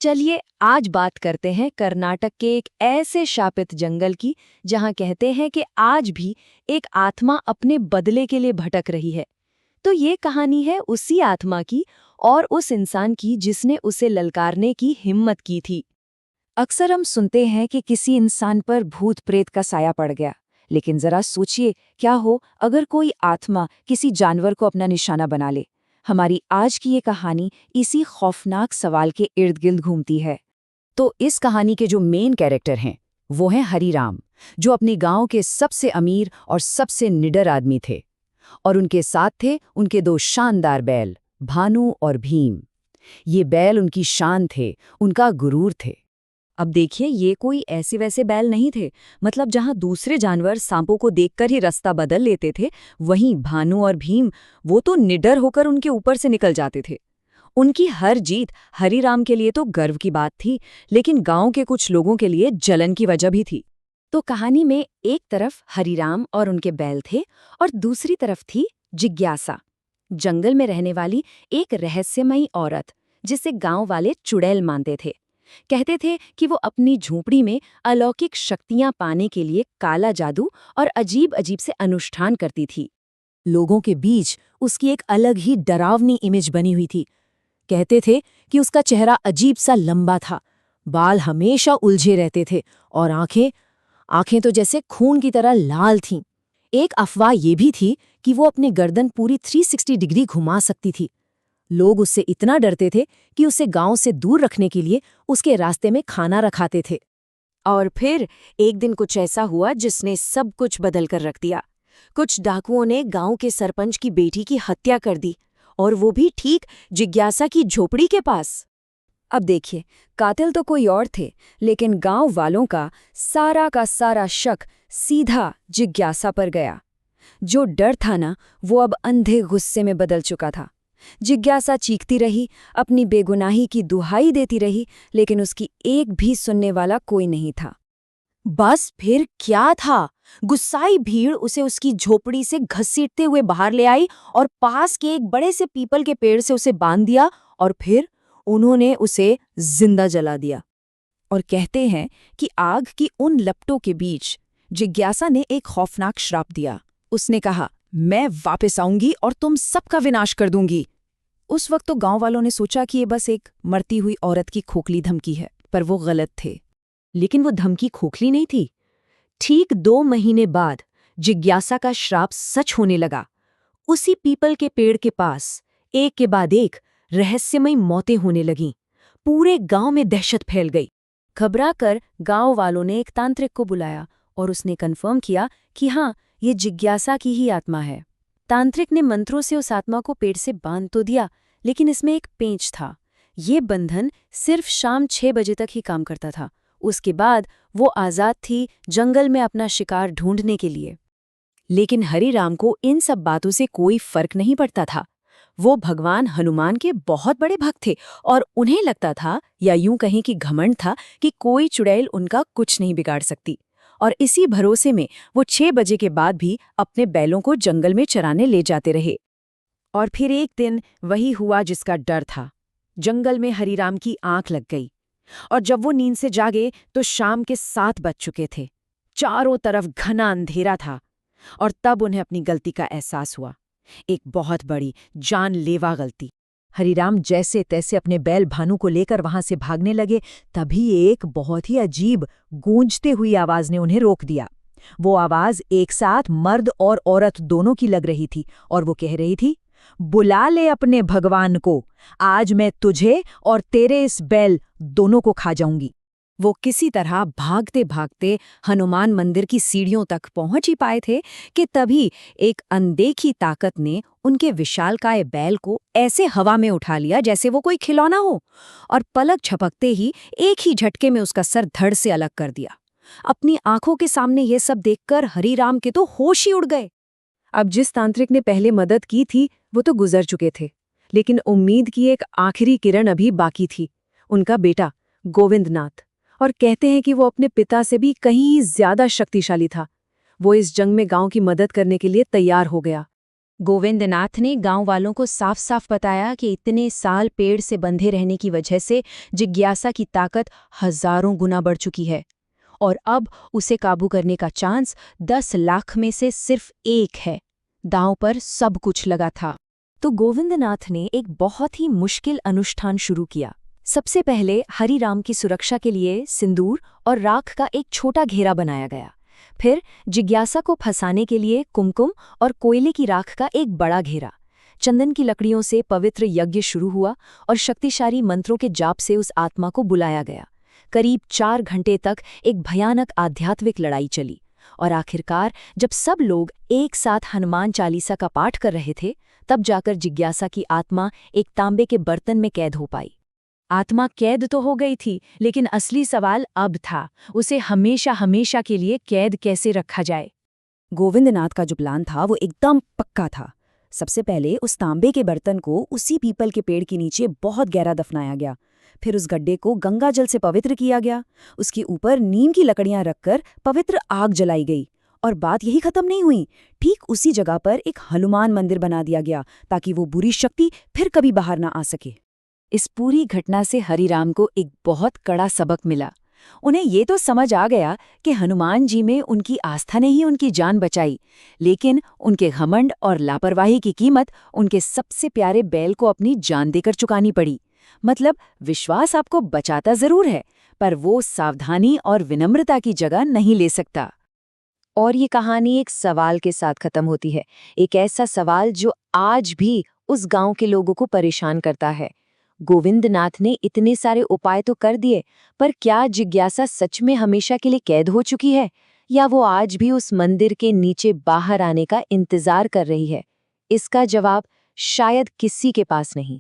चलिए आज बात करते हैं कर्नाटक के एक ऐसे शापित जंगल की जहां कहते हैं कि आज भी एक आत्मा अपने बदले के लिए भटक रही है। तो ये कहानी है उसी आत्मा की और उस इंसान की जिसने उसे ललकारने की हिम्मत की थी। अक्सर हम सुनते हैं कि किसी इंसान पर भूत प्रेत का साया पड़ गया, लेकिन जरा सोचिए क्या हो अगर कोई आत्मा किसी जानवर को अपना निशाना बना ले। हमारी आज की ये कहानी इसी खौफनाक सवाल के इर्द गिर्द घूमती है। तो इस कहानी के जो मेन कैरेक्टर हैं वो हैं हरीराम, जो अपने गांव के सबसे अमीर और सबसे निडर आदमी थे। और उनके साथ थे उनके दो शानदार बैल, भानु और भीम। ये बैल उनकी शान थे, उनका गुरूर थे। अब देखिए, ये कोई ऐसे वैसे बैल नहीं थे। मतलब जहां दूसरे जानवर सांपों को देखकर ही रास्ता बदल लेते थे, वहीं भानु और भीम वो तो निडर होकर उनके ऊपर से निकल जाते थे। उनकी हर जीत हरीराम के लिए तो गर्व की बात थी, लेकिन गांव के कुछ लोगों के लिए जलन की वजह भी थी। तो कहानी में एक तरफ हरीराम और उनके बैल थे और दूसरी तरफ थी जिज्ञासा, जंगल में रहने वाली एक रहस्यमयी औरत, जिसे गांव वाले चुड़ैल मानते थे। कहते थे कि वो अपनी झोंपड़ी में अलौकिक शक्तियां पाने के लिए काला जादू और अजीब अजीब से अनुष्ठान करती थी। लोगों के बीच उसकी एक अलग ही डरावनी इमेज बनी हुई थी। कहते थे कि उसका चेहरा अजीब सा लंबा था, बाल हमेशा उलझे रहते थे और आंखें आंखें तो जैसे खून की तरह लाल थीं। एक अफवाह ये भी थी कि वो अपनी गर्दन पूरी 360 डिग्री घुमा सकती थी। लोग उससे इतना डरते थे कि उसे गांव से दूर रखने के लिए उसके रास्ते में खाना रखाते थे। और फिर एक दिन कुछ ऐसा हुआ जिसने सब कुछ बदल कर रख दिया। कुछ डाकुओं ने गांव के सरपंच की बेटी की हत्या कर दी, और वो भी ठीक जिज्ञासा की झोपड़ी के पास। अब देखिए, कातिल तो कोई और थे, लेकिन गांव वालों का सारा शक सीधा जिज्ञासा पर गया। जो डर था ना, वो अब अंधे गुस्से में बदल चुका था। जिज्ञासा चीखती रही, अपनी बेगुनाही की दुहाई देती रही, लेकिन उसकी एक भी सुनने वाला कोई नहीं था। बस फिर क्या था? गुस्साई भीड़ उसे उसकी झोपड़ी से घसीटते हुए बाहर ले आई और पास के एक बड़े से पीपल के पेड़ से उसे बांध दिया, और फिर उन्होंने उसे जिंदा जला दिया। और कहते हैं कि आग की उन लपटों के बीच जिज्ञासा ने एक खौफनाक श्राप दिया। उसने कहा, मैं वापस आऊंगी और तुम सबका विनाश कर दूंगी। उस वक्त तो गांव वालों ने सोचा कि ये बस एक मरती हुई औरत की खोखली धमकी है, पर वो गलत थे। लेकिन वो धमकी खोखली नहीं थी। ठीक 2 महीने बाद जिज्ञासा का श्राप सच होने लगा। उसी पीपल के पेड़ के पास एक के बाद एक रहस्यमयी मौतें होने लगीं। पूरे गांव में दहशत फैल गई। घबरा कर गांव वालों ने एक तांत्रिक को बुलाया और उसने कन्फर्म किया कि हाँ, ये जिज्ञासा की ही आत्मा है। तांत्रिक ने मंत्रों से उस आत्मा को पेड़ से बांध तो दिया, लेकिन इसमें एक पेंच था। ये बंधन सिर्फ शाम 6 बजे तक ही काम करता था। उसके बाद वो आज़ाद थी जंगल में अपना शिकार ढूंढने के लिए। लेकिन हरीराम को इन सब बातों से कोई फर्क नहीं पड़ता था। वो भगवान हनुमान के बहुत बड़े भक्त थे और उन्हें लगता था, या यूं कहें कि घमंड था, कि कोई चुड़ैल उनका कुछ नहीं बिगाड़ सकती। और इसी भरोसे में वो 6 बजे के बाद भी अपने बैलों को जंगल में चराने ले जाते रहे। और फिर एक दिन वही हुआ जिसका डर था। जंगल में हरीराम की आंख लग गई, और जब वो नींद से जागे तो शाम के 7 बज चुके थे। चारों तरफ घना अंधेरा था, और तब उन्हें अपनी गलती का एहसास हुआ। एक बहुत बड़ी जानलेवा गलती। हरीराम जैसे तैसे अपने बैल भानु को लेकर वहां से भागने लगे, तभी एक बहुत ही अजीब गूंजते हुई आवाज ने उन्हें रोक दिया। वो आवाज एक साथ मर्द और औरत दोनों की लग रही थी, और वो कह रही थी, बुला ले अपने भगवान को, आज मैं तुझे और तेरे इस बैल दोनों को खा जाऊंगी। वो किसी तरह भागते भागते हनुमान मंदिर की सीढ़ियों तक पहुंच ही पाए थे कि तभी एक अनदेखी ताकत ने उनके विशालकाय बैल को ऐसे हवा में उठा लिया जैसे वो कोई खिलौना हो, और पलक झपकते ही एक ही झटके में उसका सर धड़ से अलग कर दिया। अपनी आंखों के सामने ये सब देखकर हरीराम के तो होश ही उड़ गए। अब जिस तांत्रिक ने पहले मदद की थी वो तो गुजर चुके थे, लेकिन उम्मीद की एक आखिरी किरण अभी बाकी थी, उनका बेटा गोविंदनाथ। और कहते हैं कि वो अपने पिता से भी कहीं ज्यादा शक्तिशाली था। वो इस जंग में गांव की मदद करने के लिए तैयार हो गया। गोविंदनाथ ने गांव वालों को साफ साफ बताया कि इतने साल पेड़ से बंधे रहने की वजह से जिज्ञासा की ताकत हजारों गुना बढ़ चुकी है और अब उसे काबू करने का चांस 10 लाख में से सिर्फ एक है। दांव पर सब कुछ लगा था। तो गोविंदनाथ ने एक बहुत ही मुश्किल अनुष्ठान शुरू किया। सबसे पहले हरिराम की सुरक्षा के लिए सिंदूर और राख का एक छोटा घेरा बनाया गया। फिर जिज्ञासा को फंसाने के लिए कुमकुम और कोयले की राख का एक बड़ा घेरा। चंदन की लकड़ियों से पवित्र यज्ञ शुरू हुआ और शक्तिशाली मंत्रों के जाप से उस आत्मा को बुलाया गया। करीब 4 घंटे तक एक भयानक आध्यात्मिक लड़ाई चली और आखिरकार जब सब लोग एक साथ हनुमान चालीसा का पाठ कर रहे थे, तब जाकर जिज्ञासा की आत्मा एक तांबे के बर्तन में कैद हो पाई। आत्मा कैद तो हो गई थी, लेकिन असली सवाल अब था, उसे हमेशा हमेशा के लिए कैद कैसे रखा जाए। गोविंदनाथ का जो प्लान था वो एकदम पक्का था। सबसे पहले उस तांबे के बर्तन को उसी पीपल के पेड़ के नीचे बहुत गहरा दफनाया गया। फिर उस गड्ढे को गंगा जल से पवित्र किया गया। उसके ऊपर नीम की लकड़ियां रखकर पवित्र आग जलाई गई। और बात यही खत्म नहीं हुई, ठीक उसी जगह पर एक हनुमान मंदिर बना दिया गया ताकि वो बुरी शक्ति फिर कभी बाहर ना आ सके। इस पूरी घटना से हरिराम को एक बहुत कड़ा सबक मिला। उन्हें ये तो समझ आ गया कि हनुमान जी में उनकी आस्था ने ही उनकी जान बचाई, लेकिन उनके घमंड और लापरवाही की कीमत उनके सबसे प्यारे बैल को अपनी जान देकर चुकानी पड़ी। मतलब विश्वास आपको बचाता जरूर है, पर वो सावधानी और विनम्रता की जगह नहीं ले सकता। और ये कहानी एक सवाल के साथ खत्म होती है, एक ऐसा सवाल जो आज भी उस गांव के लोगों को परेशान करता है। गोविंदनाथ ने इतने सारे उपाय तो कर दिए, पर क्या जिज्ञासा सच में हमेशा के लिए कैद हो चुकी है, या वो आज भी उस मंदिर के नीचे बाहर आने का इंतजार कर रही है? इसका जवाब शायद किसी के पास नहीं।